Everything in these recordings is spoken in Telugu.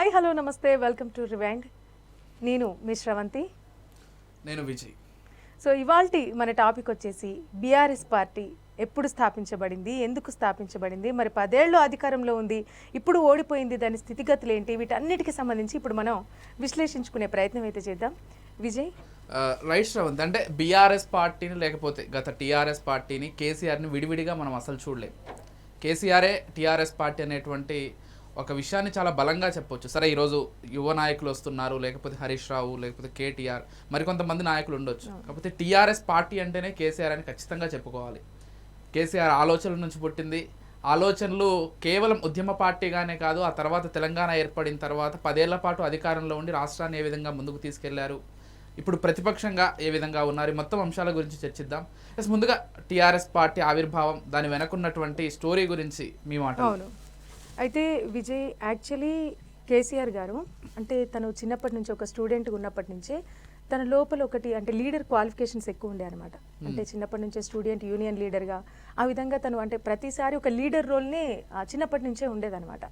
హాయ్ హలో నమస్తే వెల్కమ్ టు రివైండ్. నేను మీ శ్రవంతి. నేను విజయ్. సో ఇవాల్టి మన టాపిక్ వచ్చేసి బీఆర్ఎస్ పార్టీ ఎప్పుడు స్థాపించబడింది, ఎందుకు స్థాపించబడింది, మరి 10 ఏళ్ళు అధికారంలో ఉంది, ఇప్పుడు ఓడిపోయింది, దాని స్థితిగతులు ఏంటి, వీటన్నిటికీ సంబంధించి ఇప్పుడు మనం విశ్లేషించుకునే ప్రయత్నం అయితే చేద్దాం. విజయ్ రైట్ శ్రవంత్, అంటే బీఆర్ఎస్ పార్టీని లేకపోతే గత టీఆర్ఎస్ పార్టీని, కేసీఆర్ని విడివిడిగా మనం అసలు చూడలేం. కేసీఆరే టీఆర్ఎస్ పార్టీ అనేటువంటి ఒక విషయాన్ని చాలా బలంగా చెప్పొచ్చు. సరే, ఈరోజు యువ నాయకులు వస్తున్నారు, లేకపోతే హరీష్ రావు, లేకపోతే కేటీఆర్, మరికొంతమంది నాయకులు ఉండొచ్చు. కాకపోతే టీఆర్ఎస్ పార్టీ అంటేనే కేసీఆర్ అని ఖచ్చితంగా చెప్పుకోవాలి. కేసీఆర్ ఆలోచనల నుంచి పుట్టింది. ఆలోచనలు కేవలం ఉద్యమ పార్టీగానే కాదు, ఆ తర్వాత తెలంగాణ ఏర్పడిన తర్వాత 10 ఏళ్ల పాటు అధికారంలో ఉండి రాష్ట్రాన్ని ఏ విధంగా ముందుకు తీసుకెళ్లారు, ఇప్పుడు ప్రతిపక్షంగా ఏ విధంగా ఉన్నారు, మొత్తం అంశాల గురించి చర్చిద్దాం. ముందుగా టీఆర్ఎస్ పార్టీ ఆవిర్భావం, దాని వెనకున్నటువంటి స్టోరీ గురించి మీ మాట. అవును, అయితే విజయ్ యాక్చువల్లీ కేసీఆర్ గారు అంటే తను చిన్నప్పటి నుంచి ఒక స్టూడెంట్ ఉన్నప్పటి నుంచే తన లోపల ఒకటి అంటే లీడర్ క్వాలిఫికేషన్స్ ఎక్కువ ఉండే అనమాట. అంటే చిన్నప్పటి నుంచే స్టూడెంట్ యూనియన్ లీడర్గా ఆ విధంగా తను అంటే ప్రతిసారి ఒక లీడర్ రోల్ని చిన్నప్పటి నుంచే ఉండేదన్నమాట.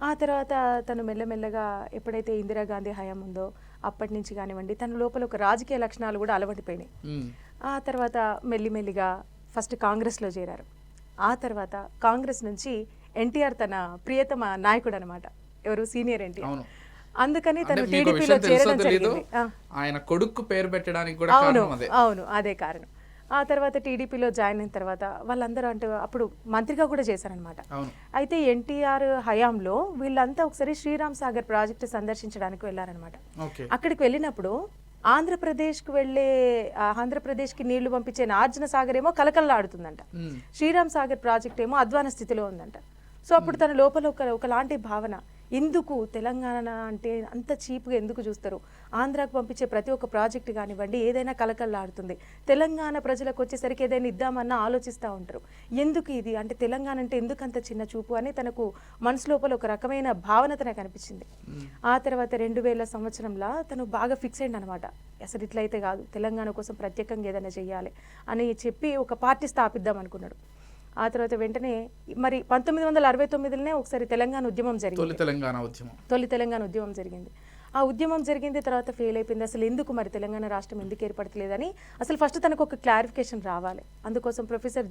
ఆ తర్వాత తను మెల్లమెల్లగా ఎప్పుడైతే ఇందిరాగాంధీ హయాం ఉందో అప్పటి నుంచి కానివ్వండి, తన లోపల ఒక రాజకీయ లక్షణాలు కూడా అలవాటుపోయినాయి. ఆ తర్వాత మెల్లిమెల్లిగా ఫస్ట్ కాంగ్రెస్లో చేరారు. ఆ తర్వాత కాంగ్రెస్ నుంచి ఎన్టీఆర్ తన ప్రియతమ నాయకుడు అనమాట, ఎవరు సీనియర్ ఎన్టీఆర్. అందుకని తను టీడీపీలో చేరడం జరిగింది. ఆయన కొడుకు పేరు పెట్టడానికి కూడా అవును, అదే కారణం. ఆ తర్వాత టీడీపీలో జాయిన్ అయిన తర్వాత వాళ్ళందరూ అంటే అప్పుడు మంత్రిగా కూడా చేశారనమాట. అయితే ఎన్టీఆర్ హయాంలో వీళ్ళంతా ఒకసారి శ్రీరామ్ సాగర్ ప్రాజెక్టు సందర్శించడానికి వెళ్ళారనమాట. అక్కడికి వెళ్ళినప్పుడు ఆంధ్రప్రదేశ్కి నీళ్లు పంపించే నార్జన సాగర్ ఏమో కలకల్లాడుతుందంట, శ్రీరామ్ సాగర్ ప్రాజెక్ట్ ఏమో అధ్వాన స్థితిలో ఉందంట. సో అప్పుడు తన లోపల ఒకలాంటి భావన, ఎందుకు తెలంగాణ అంటే అంత చీప్గా ఎందుకు చూస్తారు, ఆంధ్రాకు పంపించే ప్రతి ఒక్క ప్రాజెక్ట్ కానివ్వండి ఏదైనా కలకల్లాడుతుంది, తెలంగాణ ప్రజలకు వచ్చేసరికి ఏదైనా ఇద్దామన్నా ఆలోచిస్తూ ఉంటారు, ఎందుకు ఇది అంటే తెలంగాణ అంటే ఎందుకు అంత చిన్న చూపు అని తనకు మనసు లోపల ఒక రకమైన భావన తనకు అనిపించింది. ఆ తర్వాత 2000 సంవత్సరంలో తను బాగా ఫిక్స్ అయింది అనమాట, అసలు ఇట్లయితే కాదు, తెలంగాణ కోసం ప్రత్యేకంగా ఏదైనా చెయ్యాలి అని చెప్పి ఒక పార్టీ స్థాపిద్దాం అనుకున్నాడు. ఆ తర్వాత వెంటనే మరి 1969లోనే ఒకసారి తెలంగాణ ఉద్యమం జరిగింది, తొలి తెలంగాణ ఉద్యమం జరిగింది. ఆ ఉద్యమం జరిగింది, తర్వాత ఫెయిల్ అయిపోయింది. అసలు ఎందుకు మరి తెలంగాణ రాష్ట్రం ఎందుకు ఏర్పడలేదని అసలు ఫస్ట్ తనకు ఒక క్లారిఫికేషన్ రావాలి. అందుకోసం ప్రొఫెసర్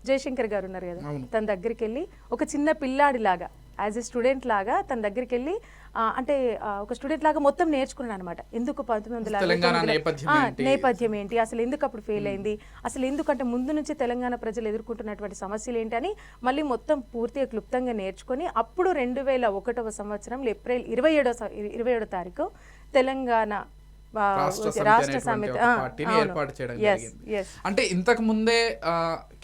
జయశంకర్ గారు ఉన్నారు కదా, తన దగ్గరికి వెళ్ళి ఒక చిన్న పిల్లాడిలాగా యాజ్ ఎ స్టూడెంట్ లాగా తన దగ్గరికి వెళ్ళి అంటే ఒక స్టూడెంట్ లాగా మొత్తం నేర్చుకున్నాను అనమాట. ఎందుకు 1960 నేపథ్యం ఏంటి, అసలు ఎందుకు అప్పుడు ఫెయిల్ అయింది, అసలు ఎందుకంటే ముందు నుంచి తెలంగాణ ప్రజలు ఎదుర్కొంటున్నటువంటి సమస్యలు ఏంటి అని మళ్ళీ మొత్తం పూర్తిగా క్లుప్తంగా నేర్చుకొని అప్పుడు 2001వ సంవత్సరంలో ఏప్రిల్ 27వ తారీఖు తెలంగాణ రాష్ట్ర సమితి ఏర్పాటు చేయడం జరిగింది. అంటే ఇంతకు ముందే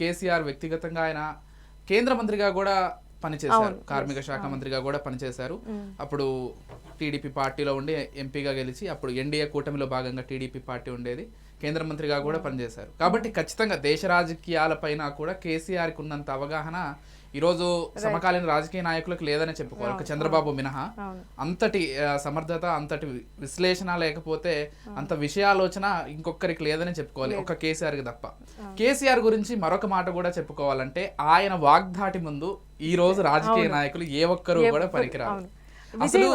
కేసీఆర్ వ్యక్తిగతంగా ఆయన కేంద్ర మంత్రిగా కూడా పనిచేశారు, కార్మిక శాఖ మంత్రిగా కూడా పనిచేశారు. అప్పుడు టీడీపీ పార్టీలో ఉండి ఎంపీగా గెలిచి అప్పుడు ఎన్డీఏ కూటమిలో భాగంగా టీడీపీ పార్టీ ఉండేది, కేంద్ర మంత్రిగా కూడా పనిచేశారు. కాబట్టి ఖచ్చితంగా దేశ రాజకీయాలపైన కూడా కేసీఆర్కి ఉన్నంత అవగాహన ఈరోజు సమకాలీన రాజకీయ నాయకులకు లేదని చెప్పుకోవాలి, ఒక చంద్రబాబు మినహా. అంతటి సమర్థత, అంతటి విశ్లేషణ, లేకపోతే అంత విషయాలోచన ఇంకొకరికి లేదని చెప్పుకోవాలి, ఒక కేసీఆర్కి తప్ప. కేసీఆర్ గురించి మరొక మాట కూడా చెప్పుకోవాలంటే ఆయన వాగ్దాటి ముందు ఈ రోజు రాజకీయ నాయకులు ఏ ఒక్కరు కూడా పనికిరారు. అసలు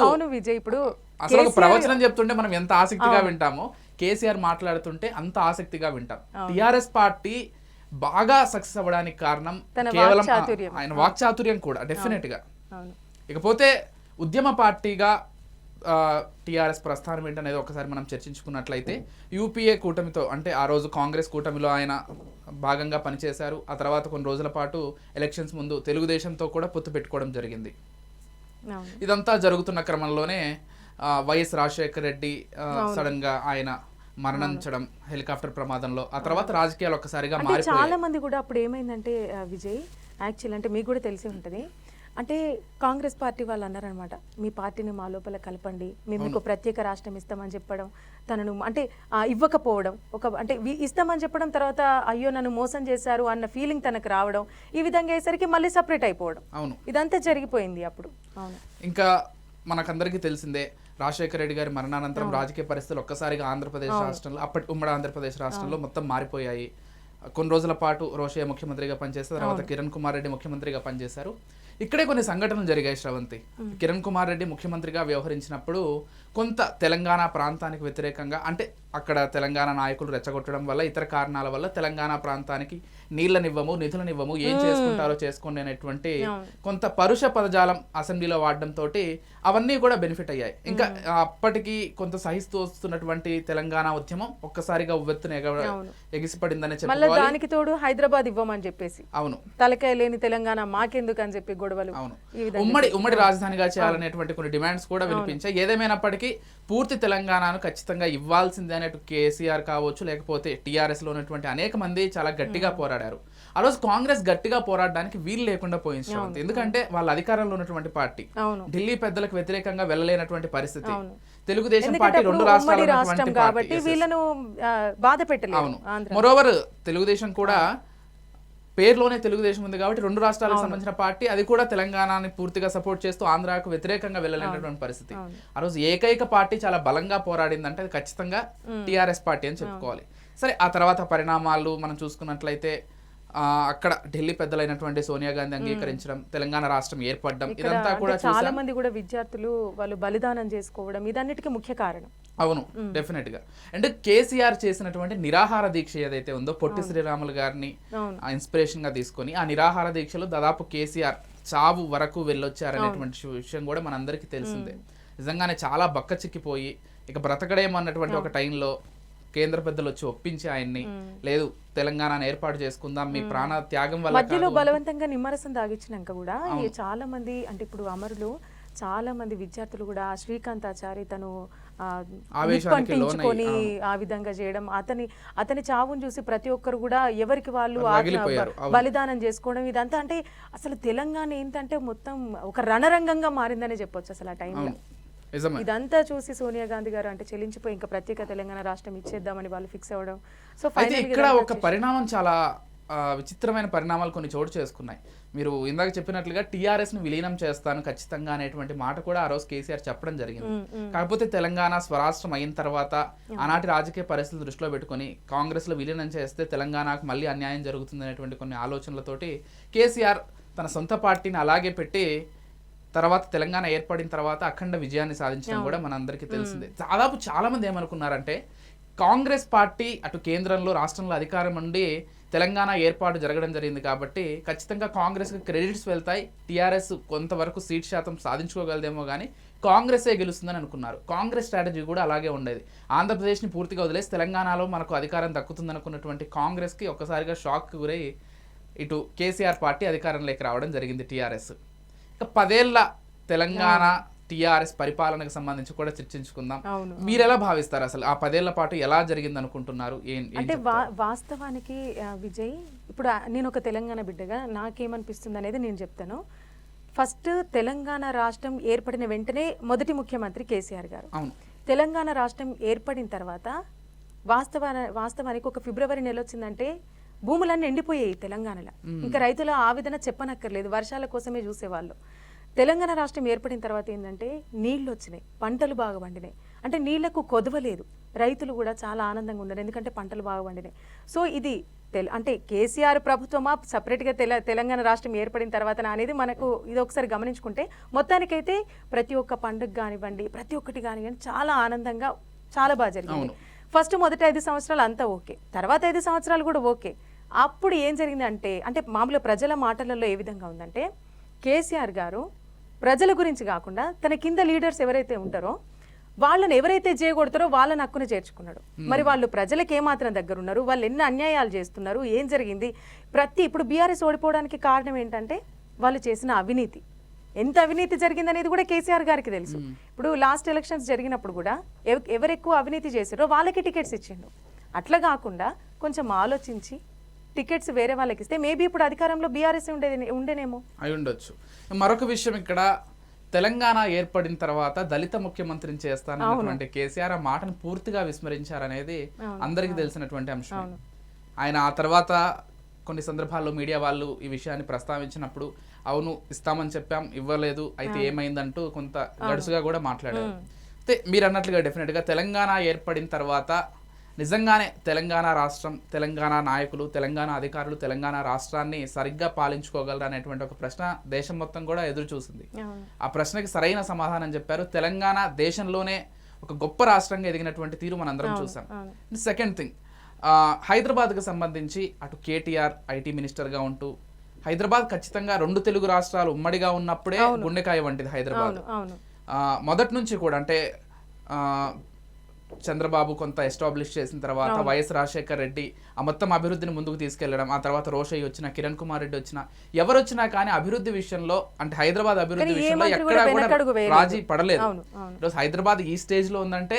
ఒక ప్రవచనం చెప్తుంటే మనం ఎంత ఆసక్తిగా వింటామో, కేసీఆర్ మాట్లాడుతుంటే అంత ఆసక్తిగా వింటాం. టిఆర్ఎస్ పార్టీ బాగా సక్సెస్ అవ్వడానికి కారణం కేవలం ఆయన వాక్చాతుర్యం కూడా డెఫినెట్ గా. ఇకపోతే ఉద్యమ పార్టీగా టిఆర్ఎస్ ప్రస్థానం ఏంటనేది ఒకసారి మనం చర్చించుకున్నట్లయితే, యూపీఏ కూటమితో అంటే ఆ రోజు కాంగ్రెస్ కూటమిలో ఆయన భాగంగా పనిచేశారు. ఆ తర్వాత కొన్ని రోజుల పాటు ఎలక్షన్స్ ముందు తెలుగుదేశంతో కూడా పొత్తు పెట్టుకోవడం జరిగింది. ఇదంతా జరుగుతున్న క్రమంలోనే వైఎస్ రాజశేఖర రెడ్డి సడన్ గా ఆయన మరణించడం హెలికాప్టర్ ప్రమాదంలో, ఆ తర్వాత రాజకీయాలు ఒక్కసారిగా మారిపోయాయి. చాలా మంది కూడా అప్పుడు ఏమైందంటే విజయ్, యాక్చువల్ అంటే మీకు కూడా తెలిసి ఉంటుంది, అంటే కాంగ్రెస్ పార్టీ వాళ్ళు అన్నారనమాట, మీ పార్టీని మా లోపల కలపండి, మేము మీకు ప్రత్యేక రాష్ట్రం ఇస్తామని చెప్పడం, తనను అంటే ఇవ్వకపోవడం, అంటే ఇస్తామని చెప్పడం, తర్వాత అయ్యో నన్ను మోసం చేశారు అన్న ఫీలింగ్ తనకు రావడం, ఈ విధంగా అయ్యేసరికి మళ్ళీ సపరేట్ అయిపోవడం, ఇదంతా జరిగిపోయింది అప్పుడు. ఇంకా మనకందరికీ తెలిసిందే, రాజశేఖర రెడ్డి గారి మరణానంతరం రాజకీయ పరిస్థితులు ఒక్కసారిగా ఆంధ్రప్రదేశ్ రాష్ట్రంలో, అప్పటి ఉమ్మడి ఆంధ్రప్రదేశ్ రాష్ట్రంలో మొత్తం మారిపోయాయి. కొన్ని రోజుల పాటు రోషయ్య ముఖ్యమంత్రిగా పనిచేస్తారు, తర్వాత కిరణ్ కుమార్ రెడ్డి ముఖ్యమంత్రిగా పనిచేశారు. ఇక్కడే కొన్ని సంఘటనలు జరిగాయి శ్రవంతి. కిరణ్ కుమార్ రెడ్డి ముఖ్యమంత్రిగా వ్యవహరించినప్పుడు కొంత తెలంగాణ ప్రాంతానికి వ్యతిరేకంగా, అంటే అక్కడ తెలంగాణ నాయకులు రెచ్చగొట్టడం వల్ల, ఇతర కారణాల వల్ల తెలంగాణ ప్రాంతానికి నీళ్లనివ్వము, నిధులనివ్వము, ఏం చేసుకుంటారో చేసుకోండి అనేటువంటి కొంత పరుష పదజాలం అసెంబ్లీలో వాడడం తోటి అవన్నీ కూడా బెనిఫిట్ అయ్యాయి. ఇంకా అప్పటికి కొంత సహిస్తూ వస్తున్నటువంటి తెలంగాణ ఉద్యమం ఒక్కసారిగా ఉవ్వెత్తున ఎగిసిపడిందని చెప్పాలి. దానికి తోడు హైదరాబాద్ ఇవ్వమని చెప్పేసి, అవును, తలకాయ లేని తెలంగాణ మాకెందుకు అని చెప్పి గొడవలు, అవును, ఉమ్మడి రాజధానిగా చేయాలనేటువంటి కొన్ని డిమాండ్స్ కూడా వినిపించాయి. ఏదేమైనప్పటికీ పూర్తి తెలంగాణను ఖచ్చితంగా ఇవ్వాల్సిందే అనేటు కేసీఆర్ కావచ్చు, లేకపోతే టీఆర్ఎస్ లో ఉన్నటువంటి అనేక మంది చాలా గట్టిగా పోరాడారు. ఆ రోజు కాంగ్రెస్ గట్టిగా పోరాడడానికి వీలు లేకుండా పోయింది. ఎందుకంటే వాళ్ళ అధికారంలో ఉన్నటువంటి పార్టీ, ఢిల్లీ పెద్దలకు వ్యతిరేకంగా వెళ్ళలేనటువంటి పరిస్థితి. తెలుగుదేశం పార్టీ రెండు రాష్ట్రాలు కాబట్టి వీళ్ళను బాధ పెట్టలేదు. అవును, మరోవర్ తెలుగుదేశం కూడా పేరులోనే తెలుగుదేశం ఉంది కాబట్టి రెండు రాష్ట్రాలకు సంబంధించిన పార్టీ, అది కూడా తెలంగాణని పూర్తిగా సపోర్ట్ చేస్తూ ఆంధ్రాకు వ్యతిరేకంగా వెళ్ళలేనటువంటి పరిస్థితి. ఆ రోజు ఏకైక పార్టీ చాలా బలంగా పోరాడిందంటే అది ఖచ్చితంగా టీఆర్ఎస్ పార్టీ అని చెప్పుకోవాలి. సరే, ఆ తర్వాత పరిణామాలు మనం చూసుకున్నట్లయితే అక్కడ ఢిల్లీ పెద్దలైనటువంటి సోనియా గాంధీ అంగీకరించడం, తెలంగాణ రాష్ట్రం ఏర్పడడం, ఇదంతా కూడా చాలా మంది కూడా విద్యార్థులు వాళ్ళు బలిదానం చేసుకోవడం, ఇదన్నిటికీ ముఖ్య కారణం. అవును, డెఫినెట్ గా. అండ్ కేసీఆర్ చేసినటువంటి నిరాహార దీక్ష ఏదైతే ఉందో, పొట్టి శ్రీరాములు గారిని ఇన్స్పిరేషన్ గా తీసుకొని ఆ నిరాహార దీక్షలో దాదాపు కేసీఆర్ చావు వరకు వెళ్ళొచ్చారనేటువంటి విషయం కూడా మనందరికీ తెలిసిందే. నిజంగానే చాలా బక్క చిక్కిపోయి ఇక బ్రతకడేమో అన్నటువంటి ఒక టైంలో కేంద్ర పెద్దలు వచ్చి ఒప్పించి ఆయన్ని, లేదు తెలంగాణను ఏర్పాటు చేసుకుందాం, మీ ప్రాణ త్యాగం వల్ల. మధ్యలో బలవంతంగా నిమ్మరసం తాగించినాక కూడా చాలా మంది, అంటే ఇప్పుడు అమరులు చాలా మంది విద్యార్థులు కూడా శ్రీకాంతాచారి తను పంపించుకొని ఆ విధంగా చేయడం, అతని చావును చూసి ప్రతి ఒక్కరు కూడా ఎవరికి వాళ్ళు బలిదానం చేసుకోవడం, ఇదంతా అంటే అసలు తెలంగాణ ఏంటంటే మొత్తం ఒక రణరంగంగా మారిందనే చెప్పొచ్చు అసలు ఆ టైంలో. ఇదంతా చూసి సోనియా గాంధీ గారు అంటే చెల్లించిపోయి ఇంకా ప్రత్యేక తెలంగాణ రాష్ట్రం ఇచ్చేద్దామని వాళ్ళు ఫిక్స్ అవ్వడం. సో ఇక్కడ ఒక పరిణామం, చాలా విచిత్రమైన పరిణామాలు కొన్ని చోటు చేసుకున్నాయి. మీరు ఇందాక చెప్పినట్లుగా టీఆర్ఎస్ ను విలీనం చేస్తాను ఖచ్చితంగా అనేటువంటి మాట కూడా ఆ రోజు కేసీఆర్ చెప్పడం జరిగింది. కాకపోతే తెలంగాణ స్వరాష్ట్రం అయిన తర్వాత ఆనాటి రాజకీయ పరిస్థితులు దృష్టిలో పెట్టుకుని కాంగ్రెస్ లో విలీనం చేస్తే తెలంగాణకు మళ్ళీ అన్యాయం జరుగుతుంది అనేటువంటి కొన్ని ఆలోచనలతోటి కేసీఆర్ తన సొంత పార్టీని అలాగే పెట్టి తర్వాత తెలంగాణ ఏర్పడిన తర్వాత అఖండ విజయాన్ని సాధించడం కూడా మనందరికీ తెలిసిందే. దాదాపు చాలా మంది ఏమనుకున్నారంటే కాంగ్రెస్ పార్టీ అటు కేంద్రంలో రాష్ట్రంలో అధికారం ఉండి తెలంగాణ ఏర్పాటు జరగడం జరిగింది కాబట్టి ఖచ్చితంగా కాంగ్రెస్కి క్రెడిట్స్ వెళ్తాయి, టీఆర్ఎస్ కొంతవరకు సీట్ శాతం సాధించుకోగలదేమో కానీ కాంగ్రెసే గెలుస్తుందని అనుకున్నారు. కాంగ్రెస్ స్ట్రాటజీ కూడా అలాగే ఉండేది. ఆంధ్రప్రదేశ్ని పూర్తిగా వదిలేసి తెలంగాణలో మనకు అధికారం దక్కుతుంది అనుకున్నటువంటి కాంగ్రెస్కి ఒక్కసారిగా షాక్ గురై ఇటు కేసీఆర్ పార్టీ అధికారంలోకి రావడం జరిగింది టీఆర్ఎస్. ఇక 10 ఏళ్ల తెలంగాణ టీఆర్ఎస్ పరిపాలనకు సంబంధించి కూడా చర్చించుకుందాం. మీరు ఎలా భావిస్తారు అసలు ఆ 10 ఏళ్ల పాటు ఎలా జరిగింది అనుకుంటున్నారు? అంటే వాస్తవానికి విజయ్, ఇప్పుడు నేను ఒక తెలంగాణ బిడ్డగా నాకేమనిపిస్తుంది అనేది నేను చెప్తాను. ఫస్ట్ తెలంగాణ రాష్ట్రం ఏర్పడిన వెంటనే మొదటి ముఖ్యమంత్రి కేసీఆర్ గారు. తెలంగాణ రాష్ట్రం ఏర్పడిన తర్వాత వాస్తవానికి ఒక ఫిబ్రవరి నెల వచ్చిందంటే భూములన్నీ ఎండిపోయాయి తెలంగాణలో. ఇంకా రైతుల ఆవేదన చెప్పనక్కర్లేదు, వర్షాల కోసమే చూసేవాళ్ళు. తెలంగాణ రాష్ట్రం ఏర్పడిన తర్వాత ఏంటంటే నీళ్లు వచ్చినాయి, పంటలు బాగా పండినాయి. అంటే నీళ్లకు కొదవలేదు, రైతులు కూడా చాలా ఆనందంగా ఉన్నారు ఎందుకంటే పంటలు బాగా పండినాయి. సో ఇది అంటే కేసీఆర్ ప్రభుత్వమా సపరేట్గా తెలంగాణ రాష్ట్రం ఏర్పడిన తర్వాత అనేది మనకు ఇది ఒకసారి గమనించుకుంటే మొత్తానికైతే ప్రతి ఒక్క పండుగ కానివ్వండి, ప్రతి ఒక్కటి కానివ్వండి చాలా ఆనందంగా చాలా బాగా జరిగింది. ఫస్ట్ మొదటి 5 సంవత్సరాలు అంతా ఓకే, తర్వాత 5 సంవత్సరాలు కూడా ఓకే. అప్పుడు ఏం జరిగిందంటే, అంటే మామూలుగా ప్రజల మాటలలో ఏ విధంగా ఉందంటే కేసీఆర్ గారు ప్రజల గురించి కాకుండా తన కింద లీడర్స్ ఎవరైతే ఉంటారో వాళ్ళని ఎవరైతే చేయగొడతారో వాళ్ళని హక్కును చేర్చుకున్నాడు. మరి వాళ్ళు ప్రజలకు ఏమాత్రం దగ్గర ఉన్నారు, వాళ్ళు ఎన్ని అన్యాయాలు చేస్తున్నారు, ఏం జరిగింది, ఇప్పుడు బీఆర్ఎస్ ఓడిపోవడానికి కారణం ఏంటంటే వాళ్ళు చేసిన అవినీతి. ఎంత అవినీతి జరిగిందనేది కూడా కేసీఆర్ గారికి తెలుసు. ఇప్పుడు లాస్ట్ ఎలక్షన్స్ జరిగినప్పుడు కూడా ఎవరు ఎక్కువ అవినీతి చేశారో వాళ్ళకి టికెట్స్ ఇచ్చిండు. అట్లా కాకుండా కొంచెం ఆలోచించి టికెట్స్ వేరే వాళ్ళకి ఇస్తే మేబీ ఇప్పుడు అధికారంలో బీఆర్ఎస్ ఉండేనేమో అయి ఉండొచ్చు. మరొక విషయం, ఇక్కడ తెలంగాణ ఏర్పడిన తర్వాత దళిత ముఖ్యమంత్రిని చేస్తానన్నటువంటి కేసీఆర్ ఆ మాటను పూర్తిగా విస్మరించారనేది అందరికీ తెలిసినటువంటి అంశం. ఆయన ఆ తర్వాత కొన్ని సందర్భాల్లో మీడియా వాళ్ళు ఈ విషయాన్ని ప్రస్తావించినప్పుడు అవును ఇస్తామని చెప్పాం, ఇవ్వలేదు, అయితే ఏమైందంటూ కొంత గడుసుగా కూడా మాట్లాడారు. అయితే మీరు అన్నట్లుగా డెఫినెట్గా తెలంగాణ ఏర్పడిన తర్వాత నిజంగానే తెలంగాణ రాష్ట్రం, తెలంగాణ నాయకులు, తెలంగాణ అధికారులు తెలంగాణ రాష్ట్రాన్ని సరిగ్గా పాలించుకోగలరు అనేటువంటి ఒక ప్రశ్న దేశం మొత్తం కూడా ఎదురు చూసింది. ఆ ప్రశ్నకి సరైన సమాధానం చెప్పారు. తెలంగాణ దేశంలోనే ఒక గొప్ప రాష్ట్రంగా ఎదిగినటువంటి తీరు మనందరం చూసాం. సెకండ్ థింగ్, హైదరాబాద్కి సంబంధించి అటు కేటీఆర్ ఐటీ మినిస్టర్గా ఉంటూ హైదరాబాద్ ఖచ్చితంగా 2 తెలుగు రాష్ట్రాలు ఉమ్మడిగా ఉన్నప్పుడే గుండెకాయ వంటిది హైదరాబాద్. మొదటి నుంచి కూడా అంటే చంద్రబాబు కొంత ఎస్టాబ్లిష్ చేసిన తర్వాత వైఎస్ రాజశేఖర్ రెడ్డి ఆ మొత్తం అభివృద్ధిని ముందుకు తీసుకెళ్లడం, ఆ తర్వాత రోషయ్య వచ్చిన, కిరణ్ కుమార్ రెడ్డి వచ్చిన, ఎవరు వచ్చినా కానీ అభివృద్ధి విషయంలో అంటే హైదరాబాద్ అభివృద్ధి విషయంలో ఎక్కడా కూడా రాజీ పడలేదు. ఈరోజు హైదరాబాద్ ఈ స్టేజ్ లో ఉందంటే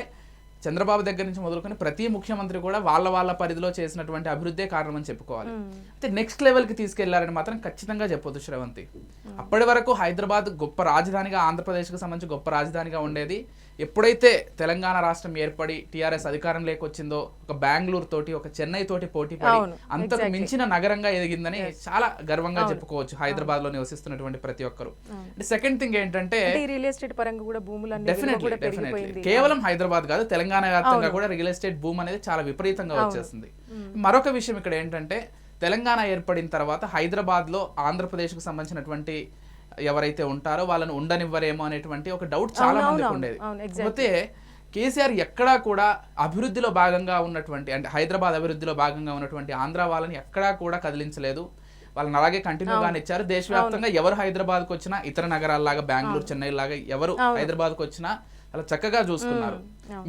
చంద్రబాబు దగ్గర నుంచి మొదలుకొని ప్రతి ముఖ్యమంత్రి కూడా వాళ్ళ పరిధిలో చేసినటువంటి అభివృద్ధే కారణం అని చెప్పుకోవాలి. అయితే నెక్స్ట్ లెవెల్ కి తీసుకెళ్లారని మాత్రం ఖచ్చితంగా చెప్పొద్దు శ్రవంతి. అప్పటి వరకు హైదరాబాద్ గొప్ప రాజధానిగా, ఆంధ్రప్రదేశ్కి సంబంధించి గొప్ప రాజధానిగా ఉండేది. ఎప్పుడైతే తెలంగాణ రాష్ట్రం ఏర్పడి టీఆర్ఎస్ అధికారం లేకొచ్చిందో ఒక బెంగళూరు తోటి, ఒక చెన్నై తోటి పోటీ పడి అంతకు మించిన నగరంగా ఎదిగిందని చాలా గర్వంగా చెప్పుకోవచ్చు హైదరాబాద్ లో నివసిస్తున్నటువంటి ప్రతి ఒక్కరు. సెకండ్ థింగ్ ఏంటంటే రియల్ ఎస్టేట్ పరంగా కూడా భూములు డెఫినెట్లీ కేవలం హైదరాబాద్ కాదు, తెలంగాణ వ్యాప్తంగా కూడా రియల్ ఎస్టేట్ భూమి అనేది చాలా విపరీతంగా వచ్చేస్తుంది. మరొక విషయం ఇక్కడ ఏంటంటే తెలంగాణ ఏర్పడిన తర్వాత హైదరాబాద్ లో ఆంధ్రప్రదేశ్ కు సంబంధించినటువంటి ఎవరైతే ఉంటారో వాళ్ళని ఉండనివ్వరేమో అనేటువంటి ఒక డౌట్ చాలా మందికి ఉండేది. కాకపోతే కేసీఆర్ ఎక్కడా కూడా అభివృద్ధిలో భాగంగా ఉన్నటువంటి అంటే హైదరాబాద్ అభివృద్ధిలో భాగంగా ఉన్నటువంటి ఆంధ్ర వాళ్ళని ఎక్కడా కూడా కదిలించలేదు. వాళ్ళని అలాగే కంటిన్యూగానే ఇచ్చారు. దేశవ్యాప్తంగా ఎవరు హైదరాబాద్కి వచ్చినా, ఇతర నగరాల్లాగా బెంగళూరు, చెన్నై లాగా ఎవరు హైదరాబాద్కి వచ్చినా అలా చక్కగా చూసుకున్నారు.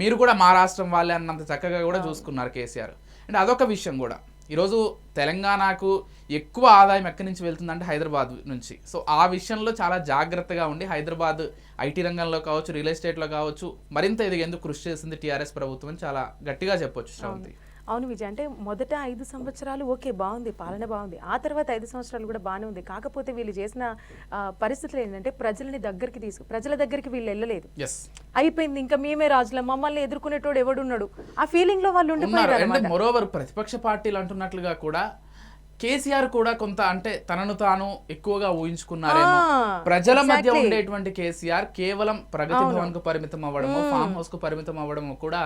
మీరు కూడా మా రాష్ట్రం వాళ్ళే అన్నంత చక్కగా కూడా చూసుకున్నారు కేసీఆర్. అంటే అదొక విషయం కూడా. ఈరోజు తెలంగాణకు ఎక్కువ ఆదాయం ఎక్కడి నుంచి వెళ్తుందంటే హైదరాబాద్ నుంచి. సో ఆ విషయంలో చాలా జాగ్రత్తగా ఉండి హైదరాబాద్ ఐటీ రంగంలో కావచ్చు, రియల్ ఎస్టేట్లో కావచ్చు మరింత ఎదిగేందుకు కృషి చేసింది టీఆర్ఎస్ ప్రభుత్వం అని చాలా గట్టిగా చెప్పొచ్చు శ్రవంతి. అవును విజయ్, అంటే మొదట 5 సంవత్సరాలు ఓకే బాగుంది, పాలన బాగుంది. ఆ తర్వాత 5 సంవత్సరాలు కూడా బాగానే ఉంది. కాకపోతే వీళ్ళు చేసిన పరిస్థితులు ఏంటంటే ప్రజల దగ్గరికి వీళ్ళు వెళ్ళలేదు. అయిపోయింది, ఇంకా మేమే రాజుల, మమ్మల్ని ఎదుర్కొనేటోడు ఎవడున్నాడు, ఆ ఫీలింగ్ లో వాళ్ళు ఉండిపోయారు. మరోవర్ ప్రతిపక్ష పార్టీలు అంటున్నట్లుగా కూడా కేసీఆర్ కూడా కొంత అంటే తనను తాను ఎక్కువగా ఊహించుకున్నారేమో. ప్రజల మధ్య ఉండేటువంటి కేసీఆర్ కేవలం ప్రగతి భవన్ కు పరిమితం అవ్వడము, ఫామ్ హౌస్ కు పరిమితం అవ్వడము కూడా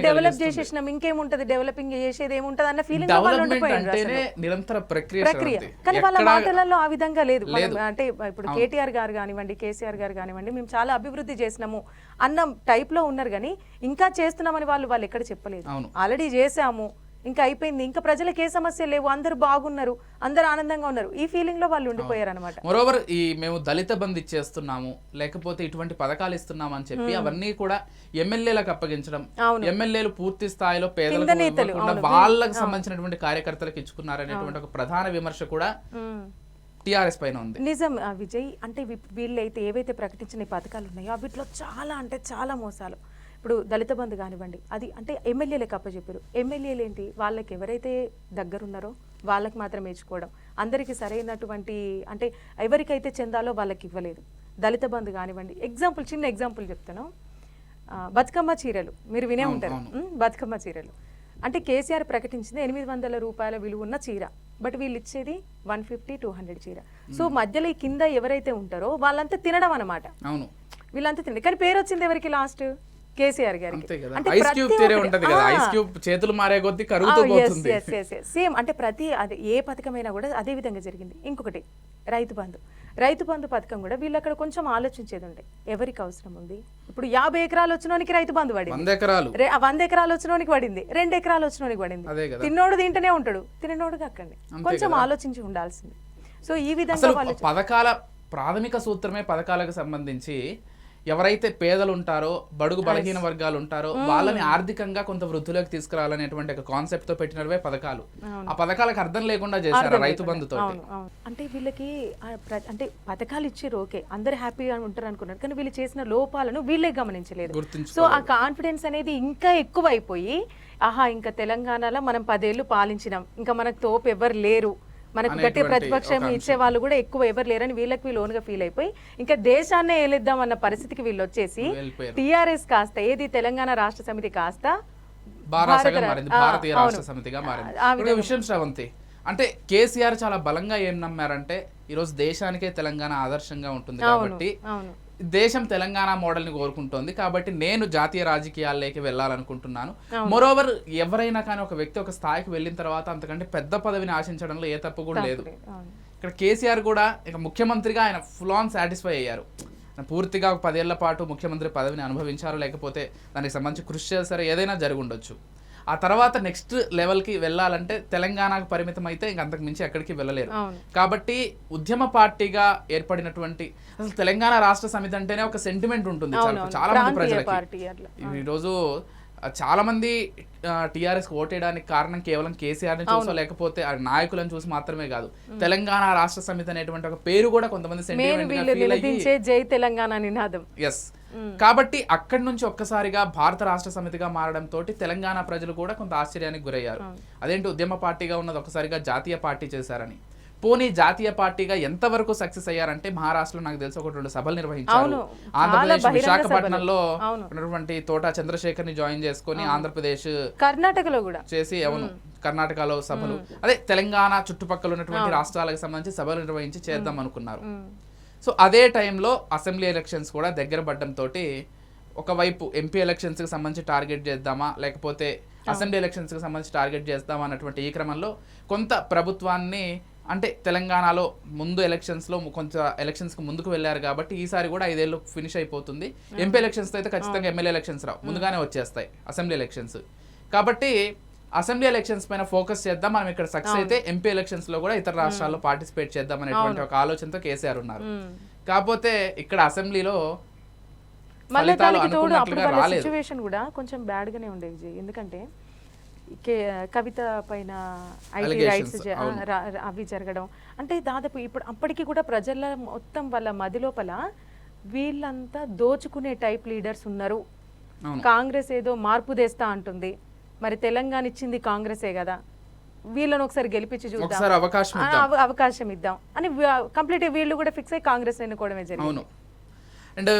డెవలప్ చేసేసినాం, ఇంకేముంటది డెవలపింగ్ చేసేది ఏముంటది అన్న ఫీలింగ్. డెవలప్మెంట్ అంటేనే నిరంతర ప్రక్రియ, కానీ వాళ్ళ మాటలలో ఆ విధంగా లేదు. అంటే ఇప్పుడు కేటీఆర్ గారు కానివ్వండి, కేసీఆర్ గారు కానివ్వండి, మేము చాలా అభివృద్ధి చేసినాము అన్న టైప్ లో ఉన్నారు. కానీ ఇంకా చేస్తున్నామని వాళ్ళు ఎక్కడ చెప్పలేదు. ఆల్రెడీ చేసాము, ఇంకా అయిపోయింది, ఇంకా ప్రజలకు ఏ సమస్య లేవు, అందరూ బాగున్నారు, అందరూ ఆనందంగా ఉన్నారు, ఈ ఫీలింగ్ లో వాళ్ళు ఉండిపోయారు అనమాట. మరోవర్ ఈ మేము దళిత బంధు ఇచ్చేస్తున్నాము, లేకపోతే ఇటువంటి పథకాలు ఇస్తున్నాము అని చెప్పి అవన్నీ కూడా ఎమ్మెల్యేలకు అప్పగించడం, ఎమ్మెల్యేలు పూర్తి స్థాయిలో పేదలకు వాళ్ళకి సంబంధించినటువంటి కార్యకర్తలకు ఇచ్చుకున్నారనేటువంటి ఒక ప్రధాన విమర్శ కూడా టీఆర్ఎస్ పైన ఉంది. నిజం విజయ్, అంటే వీళ్ళైతే ఏవైతే ప్రకటించిన పథకాలు ఉన్నాయో వీటిలో చాలా అంటే చాలా మోసాలు. ఇప్పుడు దళిత బంధు కానివ్వండి, అది అంటే ఎమ్మెల్యేలకు అప్పచెప్పారు. ఎమ్మెల్యేలు ఏంటి, వాళ్ళకి ఎవరైతే దగ్గరున్నారో వాళ్ళకి మాత్రమే ఇచ్చుకోవడం, అందరికీ సరైనటువంటి అంటే ఎవరికైతే చెందాలో వాళ్ళకి ఇవ్వలేదు. దళిత బంధు కానివ్వండి, చిన్న ఎగ్జాంపుల్ చెప్తాను. బతుకమ్మ చీరలు మీరు వినే ఉంటారు. బతుకమ్మ చీరలు అంటే కేసీఆర్ ప్రకటించింది 800 రూపాయల విలువ ఉన్న చీర, బట్ వీళ్ళు ఇచ్చేది 150-200 చీర. సో మధ్యలో ఈ కింద ఎవరైతే ఉంటారో వాళ్ళంతా తినడం అనమాట. వీళ్ళంతా తినడం, కానీ పేరు వచ్చింది ఎవరికి? లాస్ట్ కేసీఆర్ గారికి. సేమ్ అంటే ప్రతి అది ఏ పథకమైనా కూడా అదే విధంగా జరిగింది. ఇంకొకటి రైతు బంధు పథకం కూడా వీళ్ళు అక్కడ కొంచెం ఆలోచించేది ఉండే, ఎవరికి అవసరం ఉంది. ఇప్పుడు 50 ఎకరాలు వచ్చినోనికి రైతు బంధు పడింది, 100 ఎకరాలు వచ్చినోనికి పడింది, 2 ఎకరాలు వచ్చినోనికి పడింది. తిన్నోడు తింటూనే ఉంటాడు, తిననోడుగా అక్కడనే కొంచెం ఆలోచించి ఉండాల్సింది. సో ఈ విధంగా పథకాల ప్రాథమిక సూత్రమే పథకాలకు సంబంధించి ఎవరైతే పేదలు ఉంటారో, బడుగు బలహీన వర్గాలు ఉంటారో వాళ్ళని ఆర్థికంగా కొంత వృద్ధిలోకి తీసుకురావాలనేటువంటి ఒక కాన్సెప్ట్ తో పెట్టినవే పథకాలు. ఆ పథకాలకు అర్థం లేకుండా చేశారు రైతు బంధుతో. అంటే వీళ్ళకి అంటే పథకాలు ఇచ్చారు, ఓకే అందరు హ్యాపీగా ఉంటారు అనుకున్నారు, కానీ వీళ్ళు చేసిన లోపాలను వీళ్ళే గమనించలేదు. సో ఆ కాన్ఫిడెన్స్ అనేది ఇంకా ఎక్కువ అయిపోయి, ఇంకా తెలంగాణలో మనం 10 ఏళ్ళు పాలించినాం, ఇంకా మనకు తోపు ఎవరు లేరు, మనకు గట్టి ప్రతిపక్షం ఇచ్చే వాళ్ళు కూడా ఎక్కువ ఎవరు లేరని వీళ్ళు ఓన్గా ఫీల్ అయిపోయి ఇంకా దేశాన్నే ఏలిద్దాం అన్న పరిస్థితికి వీళ్ళు వచ్చేసి టీఆర్ఎస్ కాస్త ఏది తెలంగాణ రాష్ట్ర సమితి కాస్త భారతీయ రాష్ట్ర సమితిగా మారింది. విషయం శ్రవంతి, అంటే కేసీఆర్ చాలా బలంగా ఏం నమ్మారంటే ఈరోజు దేశానికే తెలంగాణ ఆదర్శంగా ఉంటుంది కాబట్టి దేశం తెలంగాణ మోడల్ని కోరుకుంటోంది కాబట్టి నేను జాతీయ రాజకీయాల్లోకి వెళ్ళాలనుకుంటున్నాను. మోరోవర్ ఎవరైనా కానీ ఒక వ్యక్తి ఒక స్థాయికి వెళ్ళిన తర్వాత అంతకంటే పెద్ద పదవిని ఆశించడంలో ఏ తప్పు కూడా లేదు. ఇక్కడ కేసీఆర్ కూడా ఇక ముఖ్యమంత్రిగా ఆయన ఫుల్ ఆన్ సాటిస్ఫై అయ్యారు. పూర్తిగా ఒక 10 ఏళ్ల పాటు ముఖ్యమంత్రి పదవిని అనుభవించారు, లేకపోతే దానికి సంబంధించి కృషి చేశారు, ఏదైనా జరిగి ఉండొచ్చు. ఆ తర్వాత నెక్స్ట్ లెవెల్కి వెళ్ళాలంటే తెలంగాణకు పరిమితం అయితే ఇంక అంతకు మించి ఎక్కడికి వెళ్ళలేరు. కాబట్టి ఉద్యమ పార్టీగా ఏర్పడినటువంటి అసలు తెలంగాణ రాష్ట్ర సమితి అంటేనే ఒక సెంటిమెంట్ ఉంటుంది చాలా మంది ప్రజలకి. ఈరోజు చాలా మంది టీఆర్ఎస్ ఓటేయడానికి కారణం కేవలం కేసీఆర్ ని చూసో లేకపోతే ఆ నాయకులను చూసి మాత్రమే కాదు, తెలంగాణ రాష్ట్ర సమితి అనేటువంటి ఒక పేరు కూడా కొంతమంది జై తెలంగాణ నినాదం. ఎస్, కాబట్టి అక్కడి నుంచి ఒక్కసారిగా భారత రాష్ట్ర సమితిగా మారడం తోటి తెలంగాణ ప్రజలు కూడా కొంత ఆశ్చర్యానికి గురయ్యారు. అదేంటి ఉద్యమ పార్టీగా ఉన్నది ఒకసారిగా జాతీయ పార్టీ చేశారని. పోనీ జాతీయ పార్టీగా ఎంతవరకు సక్సెస్ అయ్యారంటే మహారాష్ట్రలో నాకు తెలిసి 1-2 సభలు నిర్వహించారు. ఆంధ్రప్రదేశ్ విశాఖపట్నంలో ఉన్నటువంటి తోటా చంద్రశేఖర్ ని జాయిన్ చేసుకొని ఆంధ్రప్రదేశ్ కర్ణాటకలో కూడా చేసి కర్ణాటకలో సభలు, అదే తెలంగాణ చుట్టుపక్కల ఉన్నటువంటి రాష్ట్రాలకు సంబంధించి సభలు నిర్వహించి చేద్దాం అనుకున్నారు. సో అదే టైంలో అసెంబ్లీ ఎలక్షన్స్ కూడా దగ్గర పడడంతో ఒకవైపు ఎంపీ ఎలక్షన్స్కి సంబంధించి టార్గెట్ చేద్దామా లేకపోతే అసెంబ్లీ ఎలక్షన్స్కి సంబంధించి టార్గెట్ చేద్దామా అన్నటువంటి ఈ క్రమంలో కొంత ప్రభుత్వాన్ని అంటే తెలంగాణలో ముందు ఎలక్షన్స్లో కొంత ఎలక్షన్స్కి ముందుకు వెళ్ళారు కాబట్టి ఈసారి కూడా 5 ఏళ్ళు ఫినిష్ అయిపోతుంది. ఎంపీ ఎలక్షన్స్తో అయితే ఖచ్చితంగా ఎమ్మెల్యే ఎలక్షన్స్ రావు, ముందుగానే వచ్చేస్తాయి అసెంబ్లీ ఎలక్షన్స్. కాబట్టి అసెంబ్లీ ఎలక్షన్స్ పైన ఫోకస్ చేద్దాం, మనం ఇక్కడ సక్సెస్ అయితే ఎంపీ ఎలక్షన్స్ లో కూడా ఇతర రాష్ట్రాల్లో పార్టిసిపేట్ చేద్దాం అనేటువంటి ఒక ఆలోచనతో కేసీఆర్ ఉన్నారు. కాకపోతే ఇక్కడ అసెంబ్లీలో సిచ్యువేషన్ కూడా కొంచెం బ్యాడ్ గానే ఉండేది. ఎందుకంటే కవిత పైన ఐటీ రైట్స్ అవి జరగడం అంటే దాదాపు ఇప్పుడు అప్పటికి కూడా ప్రజల మొత్తం వాళ్ళ మది లోపల వీళ్ళంతా దోచుకునే టైప్ లీడర్స్ ఉన్నారు. కాంగ్రెస్ ఏదో మార్పు తెస్తా అంటుంది, మరి తెలంగాణ ఇచ్చింది కాంగ్రెసే కదా, వీళ్ళని ఒకసారి గెలిపించి చూద్దాం, అవకాశం ఇద్దాం అని కంప్లీట్ వీళ్ళు కూడా ఫిక్స్ అయ్యి కాంగ్రెస్ ఎన్నుకోవడమే జరిగింది. అండ్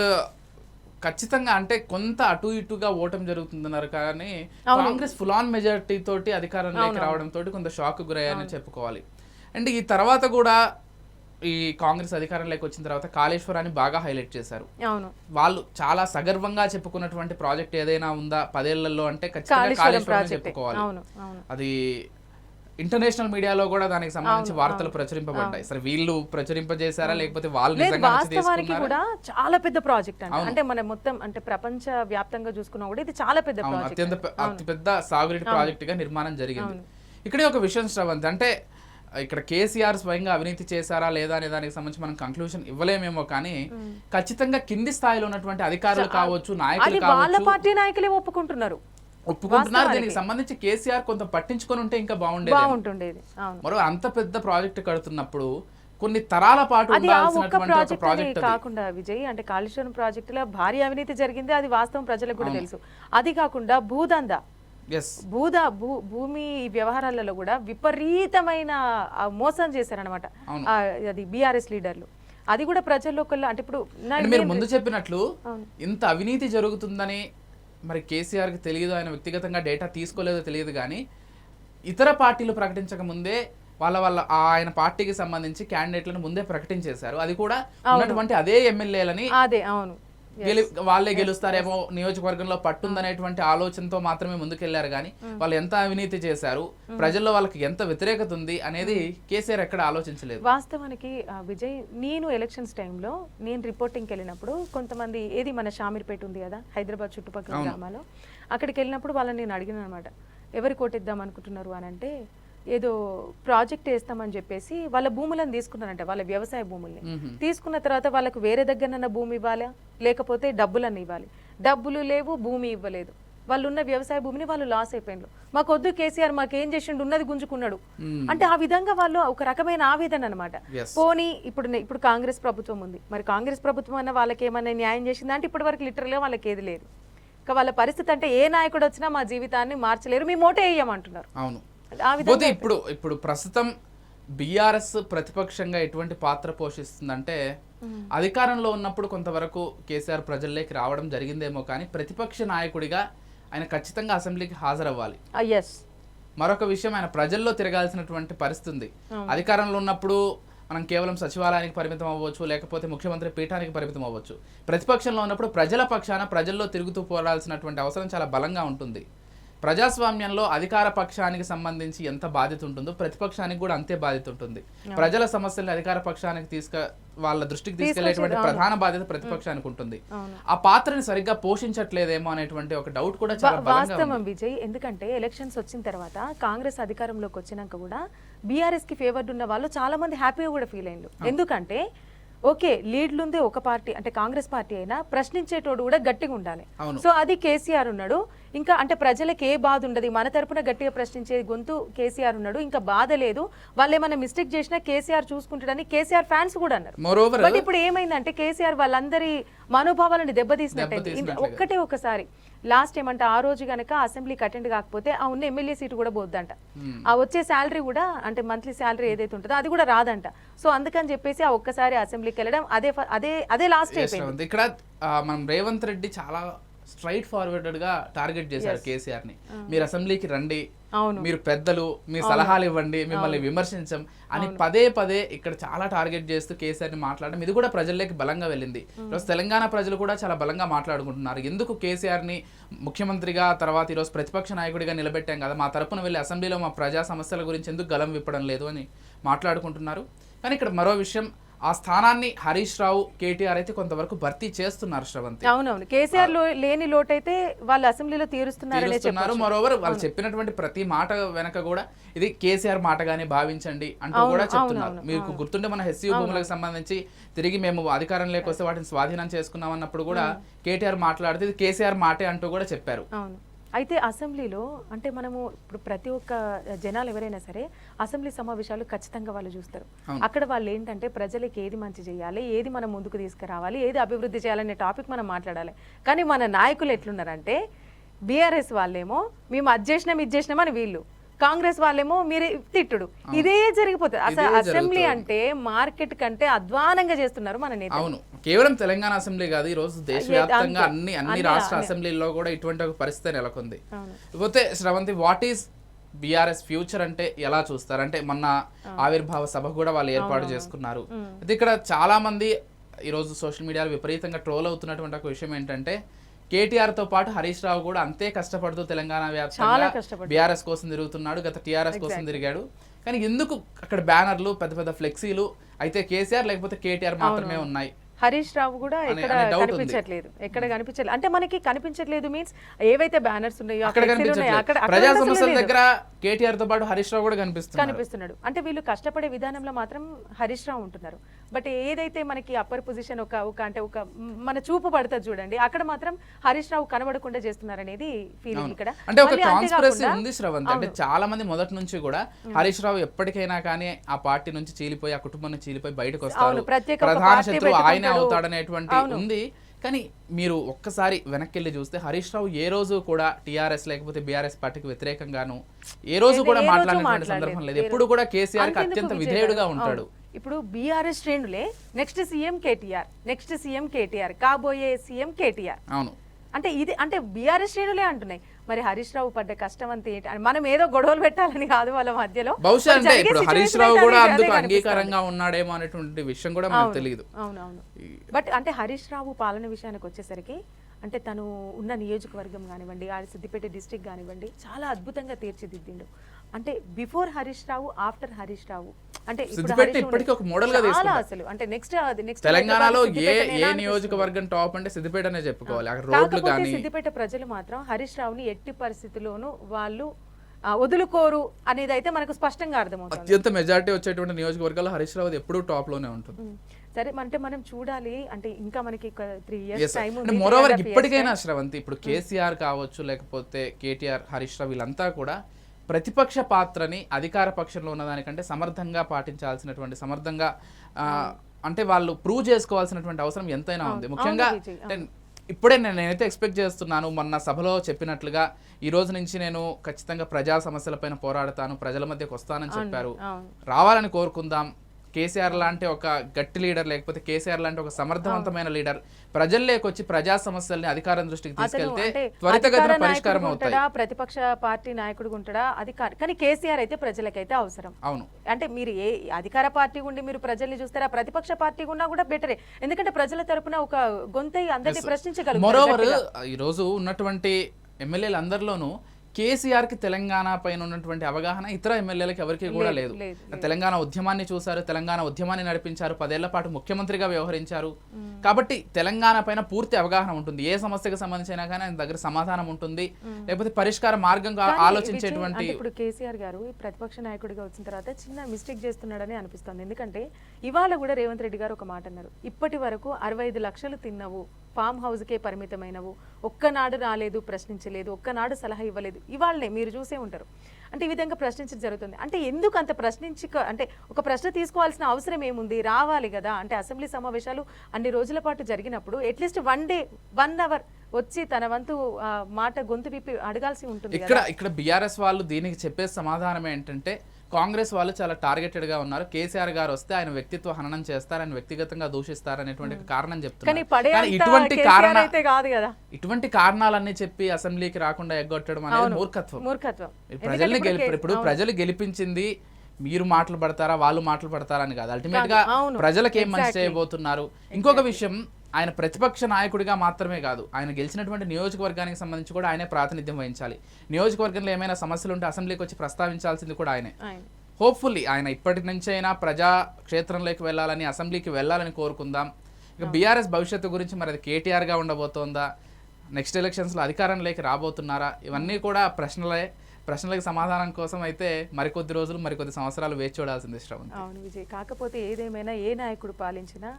ఖచ్చితంగా అంటే కొంత అటు ఇటుగా ఓటం జరుగుతుందన్నారు కానీ కాంగ్రెస్ ఫుల్ ఆన్ మెజారిటీ తోటి అధికారంలోకి రావడం తోటి కొంత షాక్ గురయ్యారని చెప్పుకోవాలి. అండ్ ఈ తర్వాత కూడా ఈ కాంగ్రెస్ అధికారంలోకి వచ్చిన తర్వాత కాళేశ్వరాన్ని బాగా హైలైట్ చేశారు. వాళ్ళు చాలా సగర్వంగా చెప్పుకున్నటువంటి ప్రాజెక్ట్ ఏదైనా ఉందా 10 ఏళ్లలో అంటే ఖచ్చితంగా కాళేశ్వరం చెప్పుకోవాలి. అది ఇంటర్నేషనల్ మీడియాలో కూడా దానికి సంబంధించి వార్తలు ప్రచురింపబడ్డాయి. సరే వీళ్ళు ప్రచురింపజేశారా లేకపోతే వాళ్ళు వాస్తవానికి కూడా చాలా పెద్ద ప్రాజెక్ట్ అంటే మనం మొత్తం అంటే ప్రపంచ వ్యాప్తంగా చూసుకున్నా కూడా ఇది చాలా పెద్ద ప్రాజెక్ట్, అతిపెద్ద సాగునీటి ప్రాజెక్ట్ గా నిర్మాణం జరిగింది. ఇక్కడే ఒక విషయం శ్రవంత్, అంటే ఇక్కడ కేసీఆర్ స్వయంగా అవినీతి చేశారా లేదా అనే దానికి సంబంధించి మనం కంక్లూజన్ ఇవ్వలేమేమో కానీ ఖచ్చితంగా కింది స్థాయిలో ఉన్నటువంటి అధికారులు కావచ్చు, నాయకులు కావచ్చు, పార్టీ నాయకులే ఒప్పుకుంటున్నారు. దీనికి సంబంధించి కేసీఆర్ కొంత పట్టించుకొని ఉంటే ఇంకా బాగుండేది. మరో అంత పెద్ద ప్రాజెక్ట్ కడుతున్నప్పుడు కొన్ని తరాల పాటు ప్రాజెక్ట్ కాకుండా విజయ్ అంటే కాళేశ్వరం ప్రాజెక్ట్ లో భారీ అవినీతి జరిగింది, అది వాస్తవం ప్రజలకు కూడా తెలుసు. అది కాకుండా భూదందా భూమి వ్యవహారాలలో కూడా విపరీతమైన మోసం చేశారనమాట అది బీఆర్ఎస్ లీడర్లు. అది కూడా ప్రజల్లో అంటే ఇప్పుడు మీరు ముందు చెప్పినట్లు ఇంత అవినీతి జరుగుతుందని మరి కేసీఆర్ కి తెలియదు, ఆయన వ్యక్తిగతంగా డేటా తీసుకోలేదో తెలియదు కానీ ఇతర పార్టీలు ప్రకటించక ముందే వాళ్ళ ఆయన పార్టీకి సంబంధించి క్యాండిడేట్లను ముందే ప్రకటించేశారు. అది కూడా ఉన్నటువంటి అదే ఎమ్మెల్యేలని వాళ్ళే గెలుస్తారేమో నియోజకవర్గంలో పట్టుందనేటువంటి ఆలోచనతో మాత్రమే ముందుకెళ్లారు కానీ వాళ్ళు ఎంత అవినీతి చేశారు, ప్రజల్లో వాళ్ళకి ఎంత వ్యతిరేకత ఉంది అనేది కేసీఆర్ ఎక్కడ ఆలోచించలేదు. వాస్తవానికి విజయ్, నేను ఎలక్షన్స్ టైంలో నేను రిపోర్టింగ్కి వెళ్ళినప్పుడు కొంతమంది ఏది మన షామీర్పేట ఉంది కదా హైదరాబాద్ చుట్టుపక్కల గ్రామాల్లో, అక్కడికి వెళ్ళినప్పుడు వాళ్ళని నేను అడిగిన అనమాట, ఎవరు కోటిద్దాం అనుకుంటున్నారు అని అంటే ఏదో ప్రాజెక్ట్ వేస్తామని చెప్పేసి వాళ్ళ భూములను తీసుకున్నారంట, వాళ్ళ వ్యవసాయ భూముల్ని తీసుకున్న తర్వాత వాళ్ళకు వేరే దగ్గరన్న భూమి ఇవ్వాలా లేకపోతే డబ్బులన్నీ ఇవ్వాలి, డబ్బులు లేవు భూమి ఇవ్వలేదు, వాళ్ళు ఉన్న వ్యవసాయ భూమిని వాళ్ళు లాస్ అయిపోయినారు, మాకు వద్దు కేసీఆర్ మాకేం చేసిండు ఉన్నది గుంజుకున్నాడు అంటే ఆ విధంగా వాళ్ళు ఒక రకమైన ఆవేదన అనమాట. పోనీ ఇప్పుడు కాంగ్రెస్ ప్రభుత్వం ఉంది, మరి కాంగ్రెస్ ప్రభుత్వం అన్న వాళ్ళకి ఏమైనా న్యాయం చేసిందా అంటే ఇప్పటి వరకు లిటరల్గా వాళ్ళకి ఏది లేదు. ఇంకా వాళ్ళ పరిస్థితి అంటే ఏ నాయకుడు వచ్చినా మా జీవితాన్ని మార్చలేరు, మేము ఓటే వేయమంటున్నారు. అవును, ఇప్పుడు ప్రస్తుతం బీఆర్ఎస్ ప్రతిపక్షంగా ఎటువంటి పాత్ర పోషిస్తుందంటే అధికారంలో ఉన్నప్పుడు కొంతవరకు కేసీఆర్ ప్రజల్లోకి రావడం జరిగిందేమో కానీ ప్రతిపక్ష నాయకుడిగా ఆయన ఖచ్చితంగా అసెంబ్లీకి హాజరవ్వాలి. మరొక విషయం, ఆయన ప్రజల్లో తిరగాల్సినటువంటి పరిస్థితి ఉంది. అధికారంలో ఉన్నప్పుడు మనం కేవలం సచివాలయానికి పరిమితం అవ్వచ్చు, లేకపోతే ముఖ్యమంత్రి పీఠానికి పరిమితం అవ్వచ్చు. ప్రతిపక్షంలో ఉన్నప్పుడు ప్రజల పక్షాన ప్రజల్లో తిరుగుతూ పోరాడాల్సినటువంటి అవసరం చాలా బలంగా ఉంటుంది. ప్రజాస్వామ్యంలో అధికార పక్షానికి సంబంధించి ఎంత బాధ్యత ఉంటుందో ప్రతిపక్షానికి కూడా అంతే బాధ్యత ఉంటుంది. ప్రజల సమస్యల్ని అధికార పక్షానికి వాళ్ళ దృష్టికి తీసుకెళ్లేటువంటి ప్రధాన బాధ్యత ప్రతిపక్షానికి ఉంటుంది. ఆ పాత్రని సరిగ్గా పోషించట్లేదేమో అనేటువంటి ఒక డౌట్ కూడా చాలా వాస్తవం విజయ్. ఎందుకంటే ఎలక్షన్స్ వచ్చిన తర్వాత కాంగ్రెస్ అధికారంలోకి వచ్చినాక కూడా బీఆర్ఎస్ కి ఫేవర్డ్ ఉన్న వాళ్ళు చాలా మంది హ్యాపీగా కూడా ఫీల్ అయ్యారు. ఎందుకంటే ఓకే, లీడ్లుంది ఒక పార్టీ అంటే కాంగ్రెస్ పార్టీ అయినా ప్రశ్నించేటోడు కూడా గట్టిగా ఉండాలి. సో అది కేసీఆర్ ఉన్నాడు. ఇంకా అంటే ప్రజలకు ఏ బాధ ఉండదు, మన తరపున గట్టిగా ప్రశ్నించే గొంతు కేసీఆర్ ఉన్నాడు. ఇంకా బాధ లేదు, వాళ్ళు ఏమైనా మిస్టేక్ చేసినా కేసీఆర్ చూసుకుంటాడని కేసీఆర్ ఫ్యాన్స్ కూడా అన్నారు. బట్ ఇప్పుడు ఏమైందంటే కేసీఆర్ వాళ్ళందరి మనోభావాలను దెబ్బతీసినట్టయింది. ఒక్కటే ఒకసారి లాస్ట్ ఏమంటే ఆ రోజు గనక అసెంబ్లీకి అటెండ్ కాకపోతే ఆ ఉన్న ఎమ్మెల్యే సీటు కూడా పోద్దంట. ఆ వచ్చే శాలరీ కూడా అంటే మంత్లీ శాలరీ ఏదైతే ఉంటుందో అది కూడా రాదంట. సో అందుకని చెప్పేసి ఆ ఒక్కసారి అసెంబ్లీకి వెళ్ళడం అదే లాస్ట్ అయిపోయింది. ఇక్కడ మనం రేవంత్ రెడ్డి చాలా స్ట్రైట్ ఫార్వర్డెడ్ గా టార్గెట్ చేశారు కేసీఆర్ ని. మీరు అసెంబ్లీకి రండి, మీరు పెద్దలు, మీ సలహాలు ఇవ్వండి, మిమ్మల్ని విమర్శించం అని పదే పదే ఇక్కడ చాలా టార్గెట్ చేస్తూ కేసీఆర్ ని మాట్లాడడం ఇది కూడా ప్రజల్లోకి బలంగా వెళ్ళింది. ఈరోజు తెలంగాణ ప్రజలు కూడా చాలా బలంగా మాట్లాడుకుంటున్నారు. ఎందుకు కేసీఆర్ ని ముఖ్యమంత్రిగా తర్వాత ఈరోజు ప్రతిపక్ష నాయకుడిగా నిలబెట్టాం కదా, మా తరపున వెళ్ళి అసెంబ్లీలో మా ప్రజా సమస్యల గురించి ఎందుకు గలం విప్పడం లేదు అని మాట్లాడుకుంటున్నారు. కానీ ఇక్కడ మరో విషయం, ఆ స్థానాన్ని హరీష్ రావు, కేటీఆర్ అయితే కొంతవరకు భర్తీ చేస్తున్నారు. శ్రవంతి, అవునవును, కేసీఆర్ లేని లోటైతే వాళ్ళు అసెంబ్లీలో తీరుస్తున్నారు. మరోవర్ వాళ్ళు చెప్పినటువంటి ప్రతి మాట వెనక కూడా ఇది కేసీఆర్ మాటగానే భావించండి అంటూ కూడా చెప్తున్నారు. మీకు గుర్తుంటే మన హెచ్సీ భూములకు సంబంధించి తిరిగి మేము అధికారంలోకి వస్తే వాటిని స్వాధీనం చేసుకున్నాం అన్నప్పుడు కూడా కేటీఆర్ మాట్లాడితే ఇది కేసీఆర్ మాటే అంటూ కూడా చెప్పారు. అయితే అసెంబ్లీలో అంటే మనము ఇప్పుడు ప్రతి ఒక్క జనాలు ఎవరైనా సరే అసెంబ్లీ సమావేశాలు ఖచ్చితంగా వాళ్ళు చూస్తారు. అక్కడ వాళ్ళు ఏంటంటే ప్రజలకి ఏది మంచి చేయాలి, ఏది మనం ముందుకు తీసుకురావాలి, ఏది అభివృద్ధి చేయాలనే టాపిక్ మనం మాట్లాడాలి. కానీ మన నాయకులు ఎట్లున్నారంటే బీఆర్ఎస్ వాళ్ళేమో మేము అది చేసినాం ఇది చేసినాం అని వీళ్ళు, కాంగ్రెస్ వాళ్ళేమో మీరు తిట్టుడు, ఇదే జరిగిపోతుంది. అసలు అసెంబ్లీ అంటే మార్కెట్ కంటే అధ్వానంగా చేస్తున్నారు మన నేత. అవును, కేవలం తెలంగాణ అసెంబ్లీ కాదు, ఈ రోజు దేశవ్యాప్తంగా అన్ని రాష్ట్ర అసెంబ్లీల్లో కూడా ఇటువంటి ఒక పరిస్థితి నెలకొంది. ఇకపోతే Sravanthi, what is BRS future అంటే ఎలా చూస్తారు? అంటే మొన్న ఆవిర్భావ సభ కూడా వాళ్ళు ఏర్పాటు చేసుకున్నారు. అయితే ఇక్కడ చాలా మంది ఈరోజు సోషల్ మీడియాలో విపరీతంగా ట్రోల్ అవుతున్నటువంటి ఒక విషయం ఏంటంటే కేటీఆర్ తో పాటు హరీష్ రావు కూడా అంతే కష్టపడుతూ తెలంగాణ వ్యాప్తంగా బీఆర్ఎస్ కోసం తిరుగుతున్నాడు, గత టీఆర్ఎస్ కోసం తిరిగాడు. కానీ ఎందుకు అక్కడ బ్యానర్లు, పెద్ద పెద్ద ఫ్లెక్సీలు అయితే కేసీఆర్ లేకపోతే కేటీఆర్ మాత్రమే ఉన్నాయి? హరీష్ రావు కూడా ఎక్కడ కనిపించట్లేదు. అంటే మనకి కనిపించట్లేదు మీన్స్ ఏవైతే బ్యానర్స్ ఉన్నాయో ప్రజా సమస్యల దగ్గర కేటీఆర్ తో పాటు హరీష్ రావు కూడా కనిపిస్తున్నాడు. అంటే వీళ్ళు కష్టపడే విధానంలో మాత్రం హరీష్ రావు ఉంటున్నారు. బట్ ఏదైతే మనకి అప్పర్ పొజిషన్ అంటే ఒక మన చూపు పడుతుంది చూడండి, అక్కడ మాత్రం హరీష్ రావు కనబడకుండా చేస్తున్నారు అనేది ఫీలింగ్ ఇక్కడ. అంటే ఒక కాన్స్పిరసీ ఉంది శ్రవంతి. అంటే చాలా మంది మొదటి నుంచి కూడా హరీష్ రావు ఎప్పటికైనా కానీ ఆ పార్టీ నుంచి చీలిపోయి, ఆ కుటుంబం నుంచి చీలిపోయి బయటకు వస్తారు, ప్రధాన శత్రువు ఆయనే అవుతాడనేటువంటి ఉంది. కానీ మీరు ఒక్కసారి వెనక్కి వెళ్ళి చూస్తే హరీష్ రావు ఏ రోజు కూడా టీఆర్ఎస్ లేకపోతే బీఆర్ఎస్ పార్టీకి వ్యతిరేకంగాను ఏ రోజు కూడా మాట్లాడినటువంటి సందర్భం లేదు. ఎప్పుడు కూడా కేసీఆర్ కి అత్యంత విధేయుడుగా ఉంటాడు. ఇప్పుడు బీఆర్ఎస్ శ్రేణులే next CM KTR, next CM KTR, కాబోయే సీఎం కేటీఆర్. అవును, అంటే ఇది అంటే బీఆర్ఎస్ శ్రేణులే అంటున్నాయి. మరి హరీష్ రావు పడ్డ కష్టం అంతా ఏంటి? మనం ఏదో గొడవలు పెట్టాలని కాదు వాళ్ళ మధ్యలో. బహుశా అంటే ఇప్పుడు హరీష్ రావు కూడా అందుకు అంగీకారంగా ఉన్నాడేమో అనేటువంటి విషయం కూడా మనకు తెలియదు. అవునవును, బట్ అంటే హరీష్ రావు పాలన విషయానికి వచ్చేసరికి అంటే తను ఉన్న నియోజకవర్గం కానివ్వండి, సిద్దిపేట డిస్ట్రిక్ట్ కానివ్వండి, చాలా అద్భుతంగా తీర్చిదిద్దిండు. అంటే బిఫోర్ హరీష్ రావు, ఆఫ్టర్ హరీష్ రావు, అంటే ఇప్పటికీ ఒక మోడల్ గా అసలు అంటే నెక్స్ట్ తెలంగాణలో ఏ నియోజకవర్గం టాప్ అంటే సిద్దిపేట అనే చెప్పుకోవాలి. రోడ్లు గాని సిద్దిపేట ప్రజలు మాత్రం హరీష్ రావుని ఎట్టి పరిస్థితుల్లోనూ వాళ్ళు వదులుకోరు అనేది అయితే మనకు స్పష్టంగా అర్థమవుతుంది. అత్యంత మెజారిటీ వచ్చేటువంటి నియోజకవర్గాల్లో హరీష్ రావు ఎప్పుడూ టాప్ లోనే ఉంటుంది. సరే, అంటే మనం చూడాలి. అంటే ఇంకా మనకి 3 years టైం ఉంది. మోరోవర్ ఇప్పటికైనా శ్రవంతి, ఇప్పుడు కేసీఆర్ కావచ్చు లేకపోతే కేటీఆర్, హరీష్ రావు వీళ్ళంతా కూడా ప్రతిపక్ష పాత్రని అధికార పక్షంలో ఉన్నదానికంటే సమర్థంగా పాటించాల్సినటువంటి, సమర్థంగా అంటే వాళ్ళు ప్రూవ్ చేసుకోవాల్సినటువంటి అవసరం ఎంతైనా ఉంది. ముఖ్యంగా ఇప్పుడే నేనైతే ఎక్స్పెక్ట్ చేస్తున్నాను, మొన్న సభలో చెప్పినట్లుగా ఈ రోజు నుంచి నేను ఖచ్చితంగా ప్రజా సమస్యలపైన పోరాడతాను, ప్రజల మధ్యకు వస్తానని చెప్పారు. రావాలని కోరుకుందాం. కేసీఆర్ లాంటి ఒక గట్టి లీడర్, లేకపోతే కేసీఆర్ లాంటి ఒక సమర్థవంతమైన లీడర్ ప్రజల్లోకి వచ్చి ప్రజా సమస్యల్ని అధికారం దృష్టికి తీసుకెళ్తే త్వరితగతిన పరిష్కారం అవుతాయి. ప్రతిపక్ష పార్టీ నాయకుడు ఉంటాడా కానీ కేసీఆర్ అయితే ప్రజలకైతే అవసరం. అవును, అంటే మీరు ఏ అధికార పార్టీ ఉండి మీరు ప్రజల్ని చూస్తారా, ప్రతిపక్ష పార్టీ ఉన్నా కూడా బెటరే, ఎందుకంటే ప్రజల తరపున ఒక గొంతై అందరినీ ప్రశ్నించగలరు. మరోవర్ ఈ రోజు ఉన్నటువంటి ఎమ్మెల్యేలు అందరిలోనూ కేసీఆర్ కి తెలంగాణ పైన ఉన్నటువంటి అవగాహన ఇతర ఎమ్మెల్యేలకు ఎవరికి కూడా లేదు. తెలంగాణ ఉద్యమాన్ని చూశారు, తెలంగాణ ఉద్యమాన్ని నడిపించారు, 10 ఏళ్ల పాటు ముఖ్యమంత్రిగా వ్యవహరించారు. కాబట్టి తెలంగాణ పైన పూర్తి అవగాహన ఉంటుంది. ఏ సమస్యకు సంబంధించినా కానీ ఆయన దగ్గర సమాధానం ఉంటుంది, లేకపోతే పరిష్కార మార్గంగా ఆలోచించేటువంటి. ఇప్పుడు కేసీఆర్ గారు ప్రతిపక్ష నాయకుడిగా వచ్చిన తర్వాత చిన్న మిస్టేక్ చేస్తున్నాడని అనిపిస్తుంది. ఎందుకంటే ఇవాళ కూడా రేవంత్ రెడ్డి గారు ఒక మాట అన్నారు, ఇప్పటి వరకు 65 లక్షలు తిన్నవు, ఫామ్ హౌస్కే పరిమితమైనవు, ఒక్కనాడు రాలేదు, ప్రశ్నించలేదు, ఒక్కనాడు సలహా ఇవ్వలేదు. ఇవాళనే మీరు చూసే ఉంటారు. అంటే ఈ విధంగా ప్రశ్నించడం జరుగుతుంది. అంటే ఎందుకు అంత అంటే ఒక ప్రశ్న తీసుకోవాల్సిన అవసరం ఏముంది? రావాలి కదా. అంటే అసెంబ్లీ సమావేశాలు అన్ని రోజుల పాటు జరిగినప్పుడు అట్లీస్ట్ 1 డే 1 అవర్ వచ్చి తన వంతు మాట గొంతు విప్పి అడగాల్సి ఉంటుంది. ఇక్కడ బీఆర్ఎస్ వాళ్ళు దీనికి చెప్పే సమాధానం ఏంటంటే, కాంగ్రెస్ వాళ్ళు చాలా టార్గెటెడ్ గా ఉన్నారు, కేసీఆర్ గారు వస్తే ఆయన వ్యక్తిత్వ హననం చేస్తారు, ఆయన వ్యక్తిగతంగా దూషిస్తారు అనేటువంటి కారణం చెప్తున్నారు. ఇటువంటి కారణాలన్నీ చెప్పి అసెంబ్లీకి రాకుండా ఎగ్గొట్టడం అనేది మూర్ఖత్వం. ప్రజలు గెలిపించింది మీరు మాటలు పడతారా, వాళ్ళు మాటలు పడతారా అని కాదు. అల్టిమేట్ గా ప్రజలకు ఏం మంచి చేయబోతున్నారు. ఇంకొక విషయం, ఆయన ప్రతిపక్ష నాయకుడిగా మాత్రమే కాదు, ఆయన గెలిచినటువంటి నియోజకవర్గానికి సంబంధించి కూడా ఆయనే ప్రాతినిధ్యం వహించాలి. నియోజకవర్గంలో ఏమైనా సమస్యలు ఉంటే అసెంబ్లీకి వచ్చి ప్రస్తావించాల్సింది కూడా ఆయనే. హోప్ఫుల్లీ ఆయన ఇప్పటి నుంచి అయినా ప్రజా క్షేత్రంలోకి వెళ్ళాలని, అసెంబ్లీకి వెళ్ళాలని కోరుకుందాం. ఇక బీఆర్ఎస్ భవిష్యత్తు గురించి మరి అది కేటీఆర్గా ఉండబోతోందా, నెక్స్ట్ ఎలక్షన్స్లో అధికారంలోకి రాబోతున్నారా, ఇవన్నీ కూడా ప్రశ్నలకు సమాధానం కోసం అయితే మరికొద్ది రోజులు, మరికొద్ది సంవత్సరాలు వేచి చూడాల్సింది ఇష్టం. అవును విజయ్, కాకపోతే ఏదేమైనా ఏ నాయకుడు పాలించినా,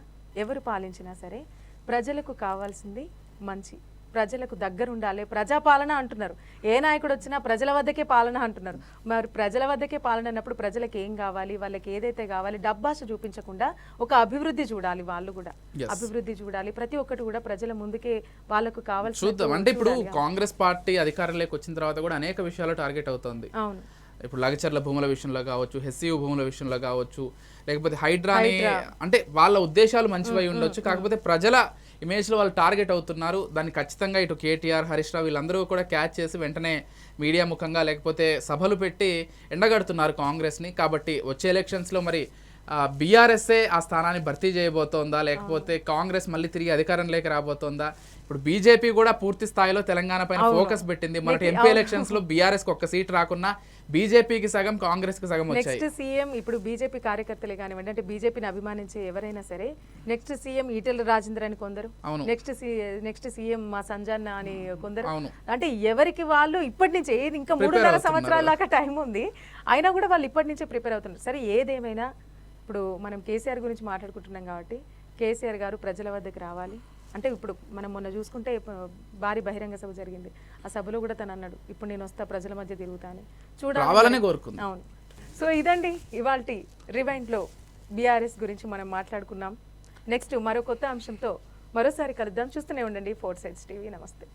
ఎవరు పాలించినా సరే ప్రజలకు కావాల్సింది మంచి, ప్రజలకు దగ్గర ఉండాలి. ప్రజాపాలన అంటున్నారు, ఏ నాయకుడు వచ్చినా ప్రజల వద్దకే పాలన అంటున్నారు. మరి ప్రజల వద్దకే పాలన అన్నప్పుడు ప్రజలకు ఏం కావాలి, వాళ్ళకి ఏదైతే కావాలి, డబ్బాష చూపించకుండా ఒక అభివృద్ధి చూడాలి. వాళ్ళు కూడా అభివృద్ధి చూడాలి. ప్రతి ఒక్కటి కూడా ప్రజల ముందుకే వాళ్ళకు కావాల్సి చూద్దాం. అంటే ఇప్పుడు కాంగ్రెస్ పార్టీ అధికారంలోకి వచ్చిన తర్వాత కూడా అనేక విషయాలు టార్గెట్ అవుతుంది. అవును, ఇప్పుడు లగచర్ల భూముల విషయంలో కావచ్చు, హెచ్సియు భూముల విషయంలో కావచ్చు, లేకపోతే హైడ్రాని, అంటే వాళ్ళ ఉద్దేశాలు మంచివై ఉండొచ్చు, కాకపోతే ప్రజల ఇమేజ్లో వాళ్ళు టార్గెట్ అవుతున్నారు. దాన్ని ఖచ్చితంగా ఇటు కేటీఆర్, హరీష్ రావు వీళ్ళందరూ కూడా క్యాచ్ చేసి వెంటనే మీడియా ముఖంగా లేకపోతే సభలు పెట్టి ఎండగడుతున్నారు కాంగ్రెస్ని. కాబట్టి వచ్చే ఎలక్షన్స్లో మరి బీఆర్ఎస్ఏ ఆ స్థానాన్ని భర్తీ చేయబోతోందా, లేకపోతే కాంగ్రెస్ మళ్ళీ తిరిగి అధికారంలోకి రాబోతోందా? ఇప్పుడు బీజేపీ కూడా పూర్తి స్థాయిలో తెలంగాణ పైన ఫోకస్ పెట్టింది. మన ఎంపీ ఎలక్షన్స్ లో బీఆర్ఎస్ కి 1 సీట్ రాకున్నా బీజేపీకి సగం, కాంగ్రెస్ కి సగం వచ్చాయి. నెక్స్ట్ సీఎం ఇప్పుడు బీజేపీ కార్యకర్తలే కానివ్వండి, అంటే బీజేపీని అభిమానించే ఎవరైనా సరే నెక్స్ట్ సీఎం ఈటెల రాజేందర్ అని కొందరు, నెక్స్ట్ సీఎం మా సంజాన్న అని కొందరు, అంటే ఎవరికి వాళ్ళు ఇప్పటి నుంచే ఇంకా 3.5 సంవత్సరాల దాకా టైం ఉంది, అయినా కూడా వాళ్ళు ఇప్పటి నుంచే ప్రిపేర్ అవుతున్నారు. సరే ఏదేమైనా ఇప్పుడు మనం కేసీఆర్ గురించి మాట్లాడుకుంటున్నాం కాబట్టి కేసీఆర్ గారు ప్రజల వద్దకు రావాలి. అంటే ఇప్పుడు మనం మొన్న చూసుకుంటే భారీ బహిరంగ సభ జరిగింది, ఆ సభలో కూడా తను అన్నాడు, ఇప్పుడు నేను వస్తా, ప్రజల మధ్య తిరుగుతా అని. చూడాలని కోరుకుంది. అవును. సో ఇదండి ఇవాల్టి రివైండ్లో బీఆర్ఎస్ గురించి మనం మాట్లాడుకున్నాం. నెక్స్ట్ మరో కొత్త అంశంతో మరోసారి కలుద్దాం. చూస్తూనే ఉండండి 4 Sides TV. నమస్తే.